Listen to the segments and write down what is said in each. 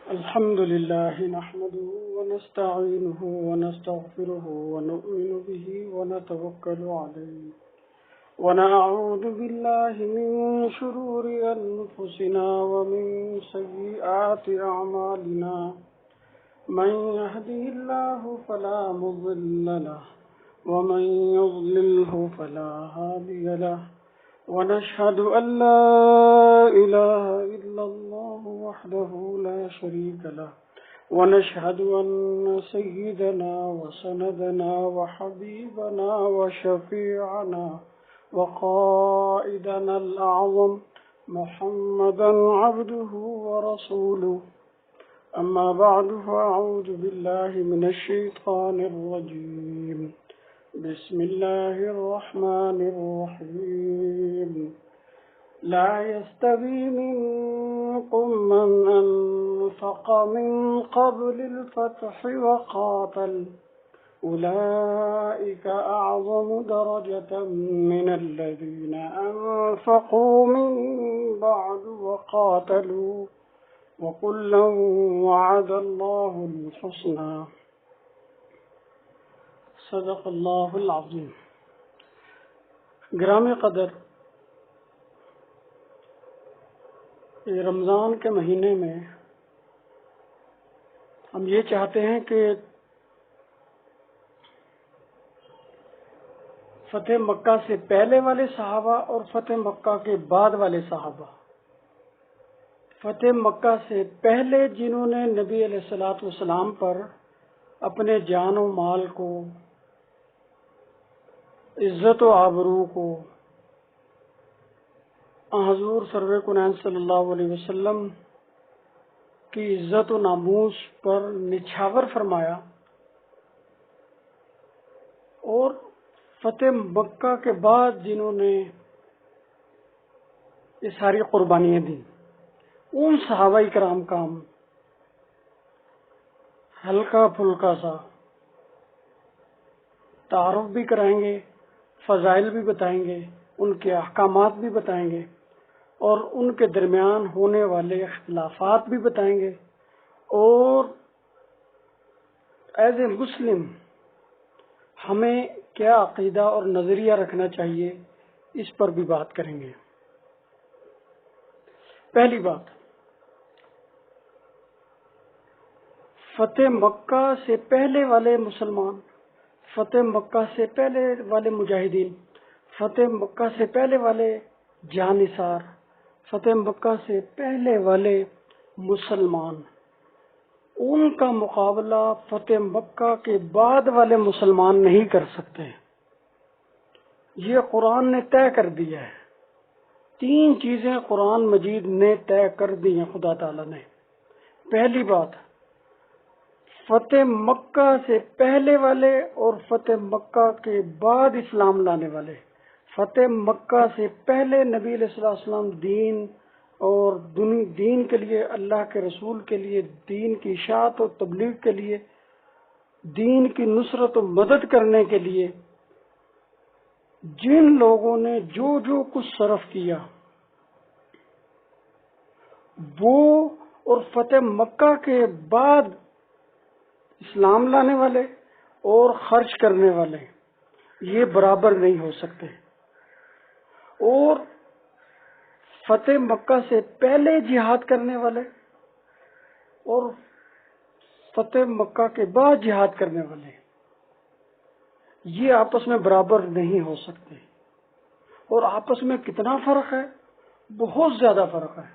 الحمد لله نحمده ونستعينه ونستغفره ونؤمن به ونتوكل عليه ونعوذ بالله من شرور أنفسنا ومن سيئات أعمالنا من يهده الله فلا مضل له ومن يضلله فلا هادي له ونشهد أن لا إله إلا الله وحده لا شريك له ونشهد أن سيدنا وسندنا وحبيبنا وشفيعنا وقائدنا الأعظم محمدا عبده ورسوله أما بعد فأعوذ بالله من الشيطان الرجيم بسم الله الرحمن الرحيم لا يستوي منكم من أنفق من قبل الفتح وقاتل أولئك أعظم درجة من الذين أنفقوا من بعد وقاتلوا وكلا وعد الله الحسنى صدق اللہ العظیم۔ گرامی قدر، رمضان کے مہینے میں ہم یہ چاہتے ہیں کہ فتح مکہ سے پہلے والے صحابہ اور فتح مکہ کے بعد والے صحابہ، فتح مکہ سے پہلے جنہوں نے نبی علیہ الصلوۃ والسلام پر اپنے جان و مال کو، عزت و آبرو کو حضور سرور کونین صلی اللہ علیہ وسلم کی عزت و ناموس پر نچھاور فرمایا، اور فتح مکہ کے بعد جنہوں نے یہ ساری قربانیاں دی، ان صحابہ کرام کا ہم ہلکا پھلکا سا تعارف بھی کرائیں گے، فضائل بھی بتائیں گے، ان کے احکامات بھی بتائیں گے، اور ان کے درمیان ہونے والے اختلافات بھی بتائیں گے، اور ایز اے مسلم ہمیں کیا عقیدہ اور نظریہ رکھنا چاہیے اس پر بھی بات کریں گے۔ پہلی بات، فتح مکہ سے پہلے والے مسلمان، فتح مکہ سے پہلے والے مجاہدین، فتح مکہ سے پہلے والے جانثار، فتح مکہ سے پہلے والے مسلمان، ان کا مقابلہ فتح مکہ کے بعد والے مسلمان نہیں کر سکتے۔ یہ قرآن نے طے کر دیا ہے، تین چیزیں قرآن مجید نے طے کر دی ہیں خدا تعالی نے۔ پہلی بات، فتح مکہ سے پہلے والے اور فتح مکہ کے بعد اسلام لانے والے، فتح مکہ سے پہلے نبی علیہ السلام دین اور دین کے لیے، اللہ کے رسول کے لیے، دین کی اشاعت اور تبلیغ کے لیے، دین کی نصرت و مدد کرنے کے لیے جن لوگوں نے جو جو کچھ صرف کیا وہ، اور فتح مکہ کے بعد اسلام لانے والے اور خرچ کرنے والے، یہ برابر نہیں ہو سکتے۔ اور فتح مکہ سے پہلے جہاد کرنے والے اور فتح مکہ کے بعد جہاد کرنے والے، یہ آپس میں برابر نہیں ہو سکتے۔ اور آپس میں کتنا فرق ہے؟ بہت زیادہ فرق ہے۔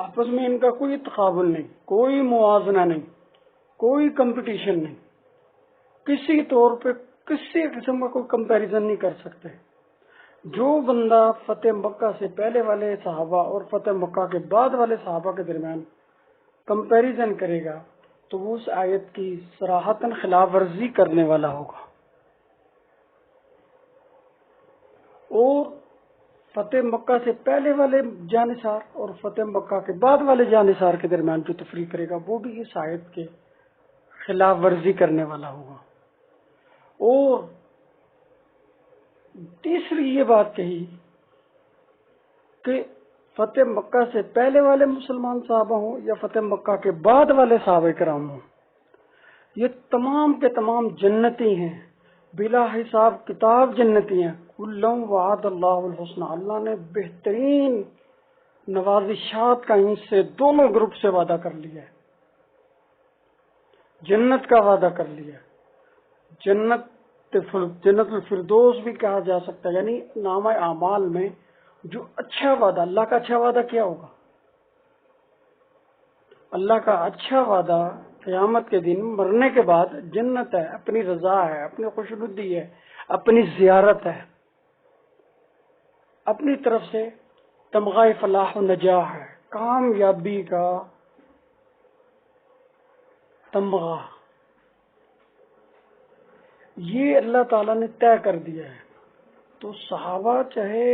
آپس میں ان کا کوئی تقابل نہیں، کوئی موازنہ نہیں، کوئی کمپٹیشن نہیں، کسی طور پہ کسی قسم کا کوئی کمپیریزن نہیں کر سکتے۔ جو بندہ فتح مکہ سے پہلے والے صحابہ اور فتح مکہ کے بعد والے صحابہ کے درمیان کمپیریزن کرے گا تو وہ اس آیت کی صراحتاً خلاف ورزی کرنے والا ہوگا۔ اور فتح مکہ سے پہلے والے جانثار اور فتح مکہ کے بعد والے جانثار کے درمیان جو تفریق کرے گا وہ بھی اس آیت کے خلاف ورزی کرنے والا ہوگا۔ اور تیسری یہ بات کہی کہ فتح مکہ سے پہلے والے مسلمان صحابہ ہوں یا فتح مکہ کے بعد والے صحابہ کرام ہوں، یہ تمام کے تمام جنتی ہیں، بلا حساب کتاب جنتی ہیں۔ کلم وعد اللہ الحسنى، اللہ نے بہترین نوازشات کا ان سے دونوں گروپ سے وعدہ کر لیا ہے، جنت کا وعدہ کر لیا ہے۔ جنت الفردوس بھی کہا جا سکتا ہے، یعنی نامہ اعمال میں جو اچھا وعدہ، اللہ کا اچھا وعدہ کیا ہوگا؟ اللہ کا اچھا وعدہ قیامت کے دن مرنے کے بعد جنت ہے، اپنی رضا ہے، اپنی خوشنودی ہے، اپنی زیارت ہے، اپنی طرف سے تمغہ فلاح و نجاح ہے، کامیابی کا تمغہ، یہ اللہ تعالیٰ نے طے کر دیا ہے۔ تو صحابہ چاہے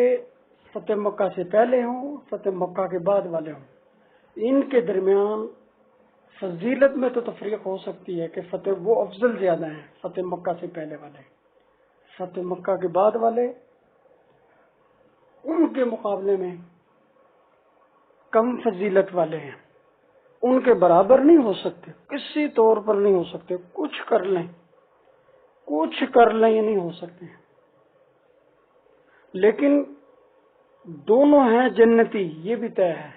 فتح مکہ سے پہلے ہوں، فتح مکہ کے بعد والے ہوں، ان کے درمیان فضیلت میں تو تفریق ہو سکتی ہے کہ فتح وہ افضل زیادہ ہیں فتح مکہ سے پہلے والے، فتح مکہ کے بعد والے ان کے مقابلے میں کم فضیلت والے ہیں، ان کے برابر نہیں ہو سکتے، کسی طور پر نہیں ہو سکتے، کچھ کر لیں یہ نہیں ہو سکتے، لیکن دونوں ہیں جنتی، یہ بھی طے ہے۔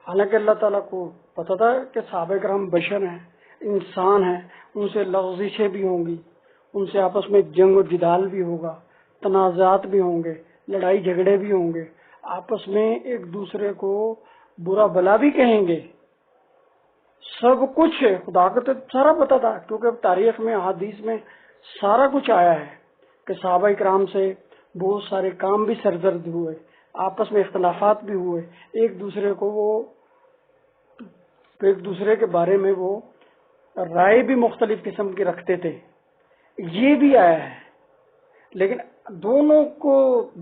حالانکہ اللہ تعالیٰ کو پتا تھا کہ صحابہ کرام بشر ہیں، انسان ہیں، ان سے لغزشیں بھی ہوں گی، ان سے آپس میں جنگ و جدال بھی ہوگا، تنازعات بھی ہوں گے، لڑائی جھگڑے بھی ہوں گے، آپس میں ایک دوسرے کو برا بلا بھی کہیں گے، سب کچھ خدا کو تو سارا پتا تھا، کیونکہ تاریخ میں حدیث میں سارا کچھ آیا ہے کہ صحابہ کرام سے بہت سارے کام بھی سرزد ہوئے، آپس میں اختلافات بھی ہوئے، ایک دوسرے کے بارے میں وہ رائے بھی مختلف قسم کی رکھتے تھے، یہ بھی آیا ہے۔ لیکن دونوں کو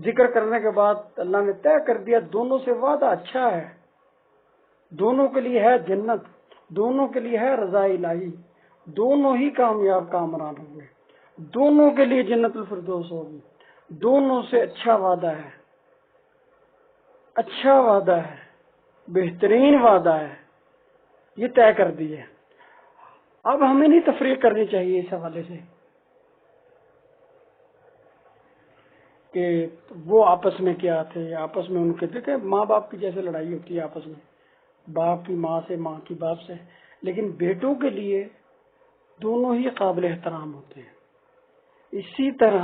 ذکر کرنے کے بعد اللہ نے طے کر دیا دونوں سے وعدہ اچھا ہے، دونوں کے لیے ہے جنت، دونوں کے لیے ہے رضا الہی، دونوں ہی کامیاب کامران ہوں گے، دونوں کے لیے جنت الفردوس ہوگی، دونوں سے اچھا وعدہ ہے، اچھا وعدہ ہے، بہترین وعدہ ہے، یہ طے کر دی ہے۔ اب ہمیں نہیں تفریق کرنی چاہیے اس حوالے سے کہ وہ آپس میں کیا تھے، آپس میں ان کے دیکھیں ماں باپ کی جیسے لڑائی ہوتی ہے آپس میں، باپ کی ماں سے، ماں کی باپ سے، لیکن بیٹوں کے لیے دونوں ہی قابل احترام ہوتے ہیں۔ اسی طرح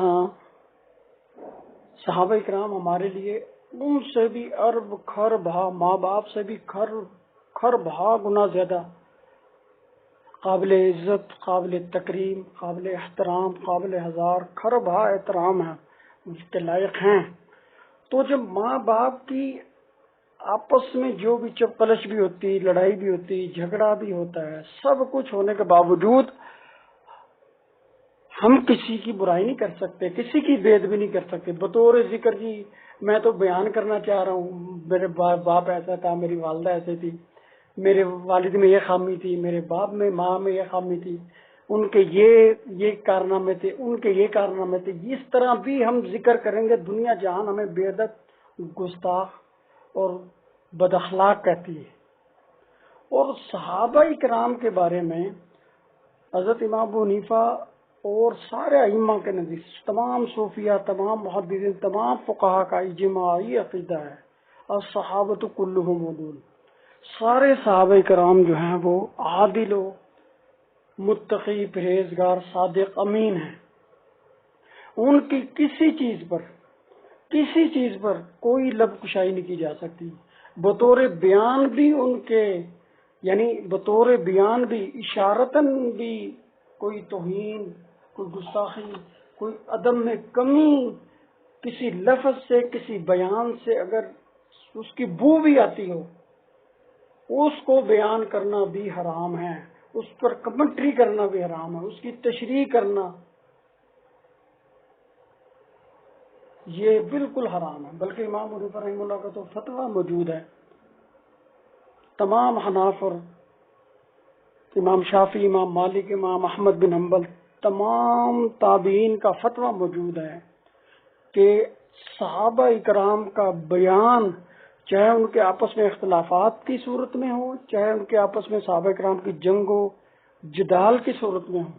صحابہ کرام ہمارے لیے ان سے بھی ارب خر بہا، ماں باپ سے بھی خر بہا گنا زیادہ قابل عزت، قابل تکریم، قابل احترام، قابل ہزار خر بہا احترام ہے، اس کے لائق ہیں۔ تو جب ماں باپ کی آپس میں جو بھی چپقلش بھی ہوتی، لڑائی بھی ہوتی، جھگڑا بھی ہوتا ہے، سب کچھ ہونے کے باوجود ہم کسی کی برائی نہیں کر سکتے، کسی کی بید بھی نہیں کر سکتے، بطور ذکر جی میں تو بیان کرنا چاہ رہا ہوں میرے باپ ایسا تھا، میری والدہ ایسے تھی، میرے والد میں یہ خامی تھی، میرے باپ میں ماں میں یہ خامی تھی، ان کے یہ کارنامے تھے، ان کے یہ کارنامے تھے، اس طرح بھی ہم ذکر کریں گے دنیا جہان ہمیں بے ادب، گستاخ اور بد اخلاق کہتی ہے۔ اور صحابہ کرام کے بارے میں حضرت امام ابو حنیفہ اور سارے ائمہ کے نزدیک، تمام صوفیہ، تمام محدثین، تمام فقہا کا اجماعی عقیدہ ہے، اور صحابۃ کلہم عدول، سارے صحابہ کرام جو ہیں وہ عادل و متقی، پرہیزگار، صادق، امین ہیں، ان کی کسی چیز پر کوئی لب کشائی نہیں کی جا سکتی، بطور بیان بھی ان کے، یعنی بطور بیان بھی، اشارتاً بھی کوئی توہین، کوئی گستاخی، کوئی ادب میں کمی، کسی لفظ سے، کسی بیان سے اگر اس کی بو بھی آتی ہو، اس کو بیان کرنا بھی حرام ہے، اس پر کمنٹری کرنا بھی حرام ہے، اس کی تشریح کرنا یہ بالکل حرام ہے۔ بلکہ امام ابو حنیفہ رحمہ اللہ کا تو فتویٰ موجود ہے، تمام حناف اور امام شافعی، امام مالک، امام احمد بن حنبل، تمام تابعین کا فتویٰ موجود ہے کہ صحابہ اکرام کا بیان، چاہے ان کے آپس میں اختلافات کی صورت میں ہو، چاہے ان کے آپس میں صحابہ اکرام کی جنگ و جدال کی صورت میں ہو،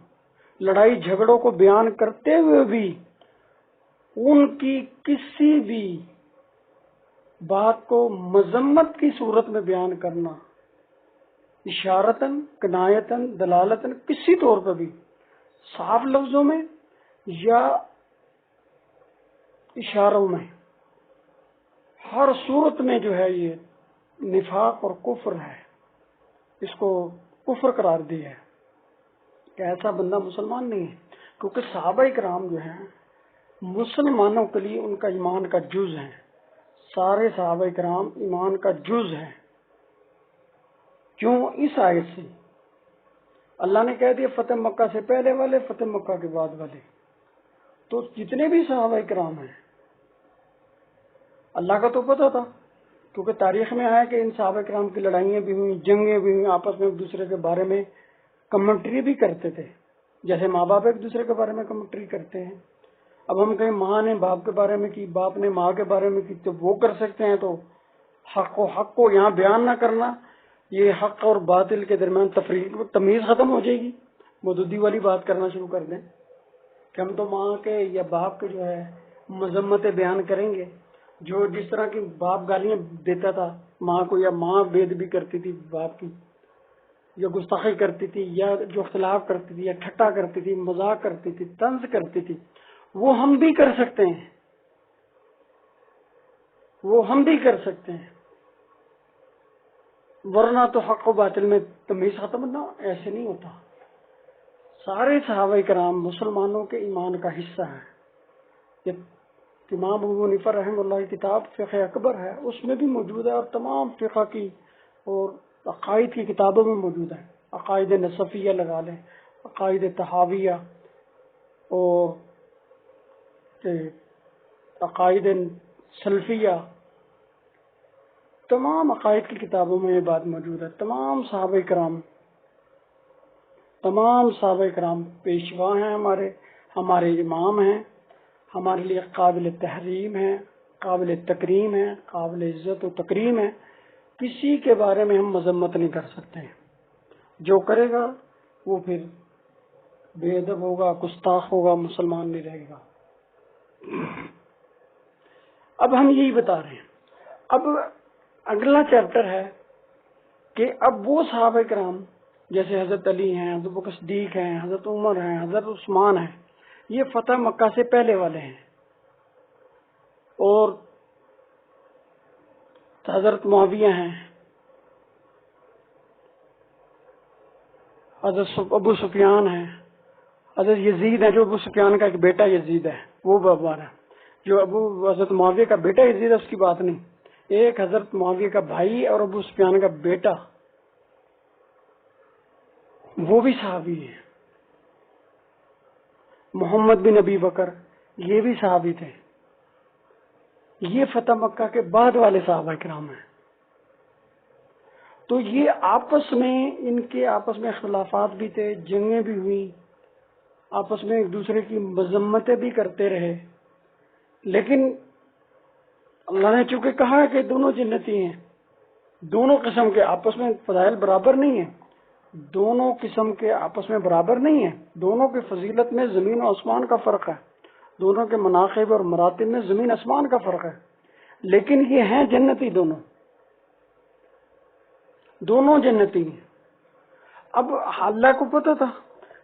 لڑائی جھگڑوں کو بیان کرتے ہوئے بھی ان کی کسی بھی بات کو مذمت کی صورت میں بیان کرنا، اشارتاً، کنایتاً، دلالتاً، کسی طور پر بھی، صاف لفظوں میں یا اشاروں میں، ہر صورت میں جو ہے یہ نفاق اور کفر ہے، اس کو کفر قرار دیا ہے کہ ایسا بندہ مسلمان نہیں ہے، کیونکہ صحابہ کرام جو ہیں مسلمانوں کے لیے ان کا ایمان کا جز ہے، سارے صحابہ کرام ایمان کا جز ہے۔ کیوں؟ اس آیت سے اللہ نے کہہ دیا فتح مکہ سے پہلے والے، فتح مکہ کے بعد والے، تو جتنے بھی صحابہ کرام ہیں اللہ کا تو پتہ تھا، کیونکہ تاریخ میں آیا کہ ان صحابہ کرام کی لڑائیاں بھی ہوئی، جنگیں بھی ہوئی، آپس میں ایک دوسرے کے بارے میں کمنٹری بھی کرتے تھے، جیسے ماں باپ ایک دوسرے کے بارے میں کمنٹری کرتے ہیں۔ اب ہم کہیں ماں نے باپ کے بارے میں کی، باپ نے ماں کے بارے میں کی، تو وہ کر سکتے ہیں، تو حق کو یہاں بیان نہ کرنا، یہ حق اور باطل کے درمیان تمیز ختم ہو جائے گی، مودودی والی بات کرنا شروع کر دیں کہ ہم تو ماں کے یا باپ کے جو ہے مذمتیں بیان کریں گے، جو جس طرح کی باپ گالیاں دیتا تھا ماں کو، یا ماں بے ادبی کرتی تھی باپ کی، یا گستاخی کرتی تھی، یا جو اختلاف کرتی تھی، یا ٹھٹا کرتی تھی، مذاق کرتی تھی، طنز کرتی تھی، وہ ہم بھی کر سکتے ہیں، وہ ہم بھی کر سکتے ہیں، ورنہ تو حق و باطل میں تمیز ختم نہ، ایسے نہیں ہوتا۔ سارے صحابہ کرام مسلمانوں کے ایمان کا حصہ ہیں۔ یہ امام ابو حنیفہ رحمہ اللہ کی کتاب فقہ اکبر ہے، اس میں بھی موجود ہے، اور تمام فقہ کی اور عقائد کی کتابوں میں موجود ہے۔ عقائد نصفیہ لگا لیں، عقائد تحاویہ، اور عقائد سلفیہ، تمام عقائد کی کتابوں میں یہ بات موجود ہے۔ تمام صحابہ کرام پیشوا ہیں، ہمارے امام ہیں، ہمارے لیے قابل تحریم ہیں، قابل تکریم ہیں، قابل عزت و تکریم ہیں، کسی کے بارے میں ہم مذمت نہیں کر سکتے ہیں۔ جو کرے گا وہ پھر بے ادب ہوگا، گستاخ ہوگا، مسلمان نہیں رہے گا۔ اب ہم یہی بتا رہے ہیں۔ اب اگلا چیپٹر ہے کہ اب وہ صحابہ کرام جیسے حضرت علی ہیں، حضرت بکر صدیق ہیں، حضرت عمر ہیں، حضرت عثمان ہیں، یہ فتح مکہ سے پہلے والے ہیں، اور حضرت معاویہ ہیں، حضرت ابو سفیان ہیں، حضرت یزید ہے، جو ابو سفیان کا ایک بیٹا یزید ہے وہ بابا ہے، جو حضرت معاویہ کا بیٹا یزید ہے اس کی بات نہیں، ایک حضرت معاویہ کا بھائی اور ابو سفیان کا بیٹا، وہ بھی صحابی ہے۔ محمد بن ابی بکر یہ بھی صحابی تھے۔ یہ فتح مکہ کے بعد والے صحابہ کرام ہیں۔ تو یہ ان کے آپس میں اختلافات بھی تھے، جنگیں بھی ہوئی، آپس میں ایک دوسرے کی مذمتیں بھی کرتے رہے، لیکن اللہ نے چونکہ کہا ہے کہ دونوں جنتی ہیں، دونوں قسم کے آپس میں فضائل برابر نہیں ہیں، دونوں قسم کے آپس میں برابر نہیں ہیں، دونوں کی فضیلت میں زمین و آسمان کا فرق ہے، دونوں کے مناقب اور مراتب میں زمین آسمان کا فرق ہے، لیکن یہ ہیں جنتی، دونوں جنتی ہیں۔ اب اللہ کو پتہ تھا،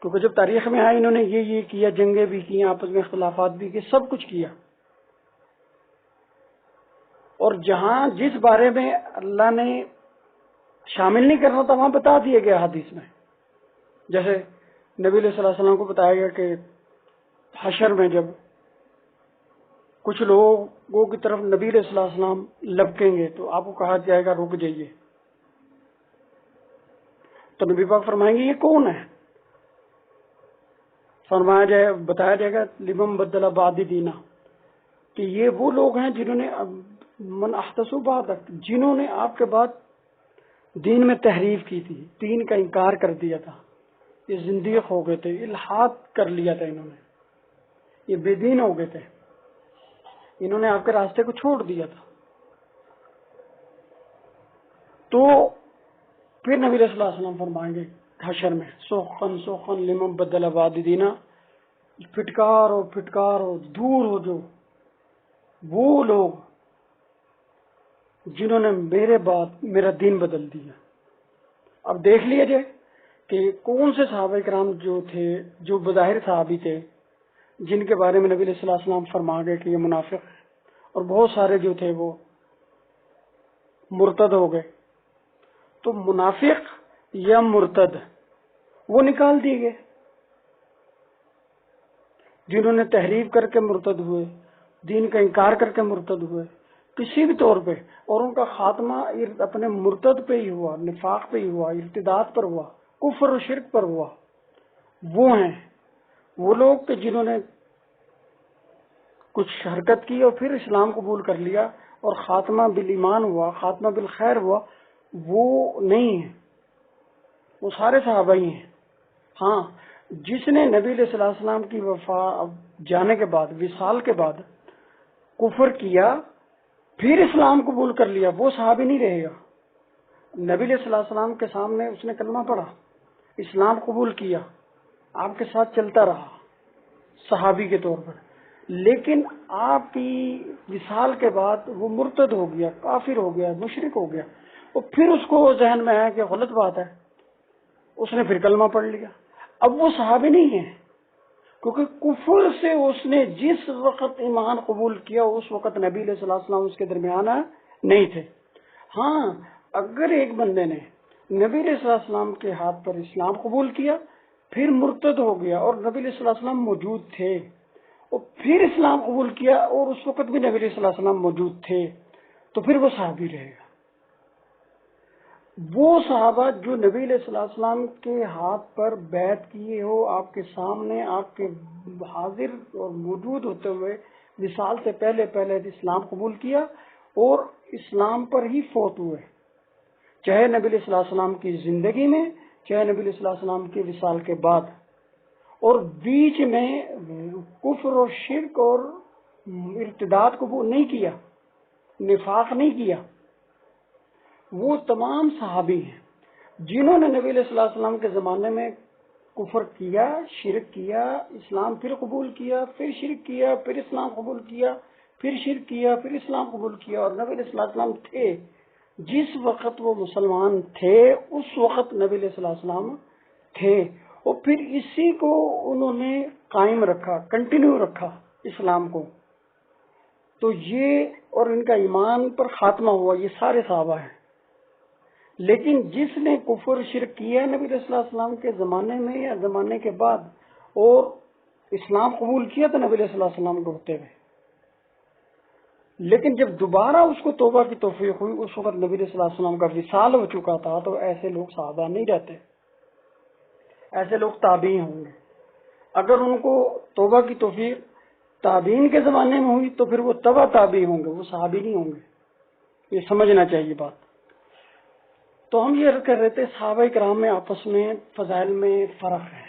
کیونکہ جب تاریخ میں آئے انہوں نے یہ کیا، جنگیں بھی کی، آپس میں اختلافات بھی کی، سب کچھ کیا، اور جہاں جس بارے میں اللہ نے شامل نہیں کرنا تھا وہاں بتا دیا گیا حدیث میں، جیسے نبی علیہ الصلوٰۃ والسلام کو بتایا گیا کہ حشر میں جب کچھ لوگوں کی طرف نبی علیہ الصلوٰۃ والسلام لپکیں گے تو آپ کو کہا جائے گا رک جائیے، تو نبی پاک فرمائیں گے یہ کون ہے؟ بتایا جائے گا لمن بدل بعدی دینا، کہ یہ وہ لوگ ہیں جنہوں نے من احدث بعدک، جنہوں نے آپ کے بعد دین میں تحریف کی تھی، دین کا انکار کر دیا تھا، یہ زندیق ہو گئے تھے، الحاد کر لیا تھا انہوں نے، یہ بے دین ہو گئے تھے۔ انہوں نے آپ کے راستے کو چھوڑ دیا تھا. تو پھر نبی صلی اللہ علیہ وسلم فرمائیں گے حشر میں سوخن سوخن لمن بدل آباد دینا، پھٹکار ہو دور ہو جو وہ لوگ جنہوں نے میرے بعد میرا دین بدل دیا. اب دیکھ لیا جائے کہ کون سے صحابہ کرام جو تھے، جو بظاہر صحابی تھے، جن کے بارے میں نبی صلی اللہ علیہ وسلم فرما گئے کہ یہ منافق، اور بہت سارے جو تھے وہ مرتد ہو گئے. تو منافق یا مرتد وہ نکال دیے گئے جنہوں نے تحریف کر کے مرتد ہوئے، دین کا انکار کر کے مرتد ہوئے کسی بھی طور پہ، اور ان کا خاتمہ اپنے مرتد پہ ہی ہوا، نفاق پہ ہی ہوا، ارتداد پر ہوا، کفر و شرک پر ہوا. وہ ہیں وہ لوگ کہ جنہوں نے کچھ حرکت کی اور پھر اسلام قبول کر لیا اور خاتمہ بالایمان ہوا، خاتمہ بالخیر ہوا. وہ نہیں ہیں، وہ سارے صحابہ ہی ہیں. ہاں، جس نے نبی علیہ الصلوۃ والسلام کی جانے کے بعد، وصال کے بعد کفر کیا پھر اسلام قبول کر لیا، وہ صحابی نہیں رہے گا. نبی علیہ الصلوۃ والسلام کے سامنے اس نے کلمہ پڑھا، اسلام قبول کیا، آپ کے ساتھ چلتا رہا صحابی کے طور پر، لیکن آپ کی وصال کے بعد وہ مرتد ہو گیا، کافر ہو گیا، مشرک ہو گیا، اور پھر اس کو ذہن میں آیا کہ غلط بات ہے، اس نے پھر کلمہ پڑھ لیا. اب وہ صحابی نہیں ہے، کیونکہ کفر سے اس نے جس وقت ایمان قبول کیا اس وقت نبی علیہ الصلوۃ والسلام اس کے درمیان نہیں تھے. ہاں، اگر ایک بندے نے نبی علیہ الصلوۃ والسلام کے ہاتھ پر اسلام قبول کیا، پھر مرتد ہو گیا اور نبی علیہ الصلوۃ والسلام موجود تھے، اور پھر اسلام قبول کیا اور اس وقت بھی نبی علیہ الصلوۃ والسلام موجود تھے، تو پھر وہ صحابی رہے گا. وہ صحابہ جو نبی علیہ الصلوۃ والسلام کے ہاتھ پر بیعت کیے ہو، آپ کے سامنے، آپ کے حاضر اور موجود ہوتے ہوئے وصال سے پہلے اسلام قبول کیا اور اسلام پر ہی فوت ہوئے، چاہے نبی علیہ الصلوۃ والسلام کی زندگی میں، چاہے نبی علیہ الصلوۃ والسلام کے وصال کے بعد، اور بیچ میں کفر اور شرک اور ارتداد قبول نہیں کیا، نفاق نہیں کیا، وہ تمام صحابی ہیں جنہوں نے نبی علیہ الصلوۃ والسلام کے زمانے میں کفر کیا، شرک کیا، اسلام پھر قبول کیا، پھر شرک کیا، پھر اسلام قبول کیا، پھر شرک کیا، پھر اسلام قبول کیا، اور نبی علیہ الصلوۃ والسلام تھے جس وقت وہ مسلمان تھے اس وقت نبی علیہ الصلوۃ والسلام تھے، اور پھر اسی کو انہوں نے قائم رکھا، کنٹینیو رکھا اسلام کو. تو یہ اور ان کا ایمان پر خاتمہ ہوا، یہ سارے صحابہ ہیں. لیکن جس نے کفر شرک کیا نبی علیہ الصلوۃ والسلام کے زمانے میں یا زمانے کے بعد اور اسلام قبول کیا تو نبی علیہ الصلوۃ والسلام کو ہوتے ہوئے، لیکن جب دوبارہ اس کو توبہ کی توفیق ہوئی اس وقت نبی علیہ الصلوۃ والسلام کا وصال ہو چکا تھا. تو ایسے لوگ صحابہ نہیں رہتے، ایسے لوگ تابعین ہوں گے. اگر ان کو توبہ کی توفیق تابعین کے زمانے میں ہوئی تو پھر وہ تبع تابعی ہوں گے، وہ صحابی نہیں ہوں گے. یہ سمجھنا چاہیے بات. تو ہم یہ کر رہے تھے صحابہ کرام میں آپس میں فضائل میں فرق ہے،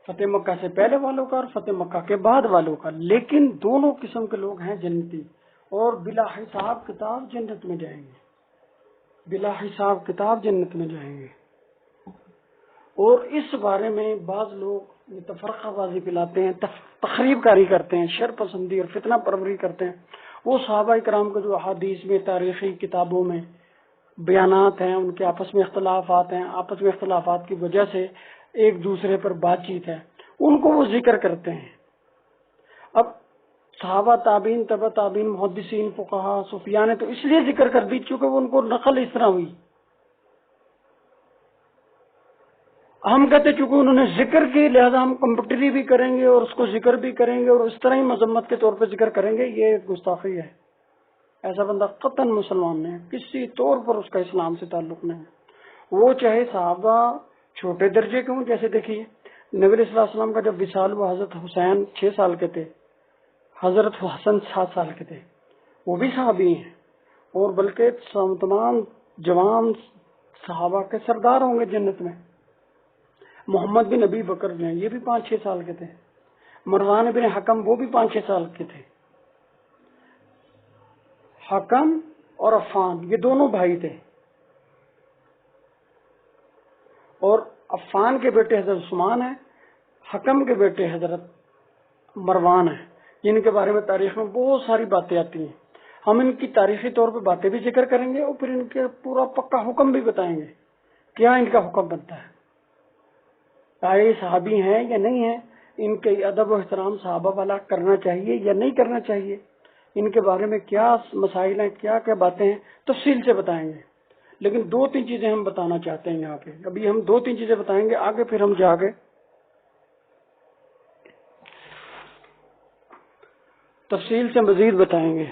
فتح مکہ سے پہلے والوں کا اور فتح مکہ کے بعد والوں کا، لیکن دونوں قسم کے لوگ ہیں جنتی، اور بلا حساب کتاب جنت میں جائیں گے، بلا حساب کتاب جنت میں جائیں گے. اور اس بارے میں بعض لوگ تفرقہ بازی پلاتے ہیں، تخریب کاری کرتے ہیں، شر پسندی اور فتنہ پروری کرتے ہیں. وہ صحابہ کرام کو جو احادیث میں، تاریخی کتابوں میں بیانات ہیں، ان کے آپس میں اختلافات ہیں، آپس میں اختلافات کی وجہ سے ایک دوسرے پر بات چیت ہے، ان کو وہ ذکر کرتے ہیں. اب صحابہ، تابعین، تبع تابعین، محدثین، فقہا، صوفیاء نے تو اس لیے ذکر کر دی چونکہ وہ ان کو نقل اس طرح ہوئی. ہم کہتے چونکہ انہوں نے ذکر کی لہذا ہم کمپٹری بھی کریں گے اور اس کو ذکر بھی کریں گے اور اس طرح ہی مذمت کے طور پہ ذکر کریں گے. یہ گستاخی ہے. ایسا بندہ قطعاً مسلمان نہیں، کسی طور پر اس کا اسلام سے تعلق نہیں. وہ چاہے صحابہ چھوٹے درجے کے ہوں، جیسے دیکھیے نبی علیہ الصلوۃ والسلام کا جب وصال ہوا حضرت حسین 6 سال کے تھے، حضرت حسن 7 سال کے تھے، وہ بھی صحابی ہیں، اور بلکہ تمام جوان صحابہ کے سردار ہوں گے جنت میں. محمد بن ابی بکر نے، یہ بھی 5-6 سال کے تھے. مروان بن حکم وہ بھی 5-6 سال کے تھے. حکم اور عفان یہ دونوں بھائی تھے، اور عفان کے بیٹے حضرت عثمان ہیں، حکم کے بیٹے حضرت مروان ہیں، جن کے بارے میں تاریخ میں بہت ساری باتیں آتی ہیں. ہم ان کی تاریخی طور پہ باتیں بھی ذکر کریں گے اور پھر ان کے پورا پکا حکم بھی بتائیں گے، کیا ان کا حکم بنتا ہے، چاہے یہ صحابی ہیں یا نہیں ہیں، ان کے ادب و احترام صحابہ والا کرنا چاہیے یا نہیں کرنا چاہیے، ان کے بارے میں کیا مسائل ہیں، کیا کیا باتیں ہیں، تفصیل سے بتائیں گے. لیکن 2-3 چیزیں ہم بتانا چاہتے ہیں یہاں پہ. ابھی ہم 2-3 چیزیں بتائیں گے، آگے پھر ہم جا کے تفصیل سے مزید بتائیں گے.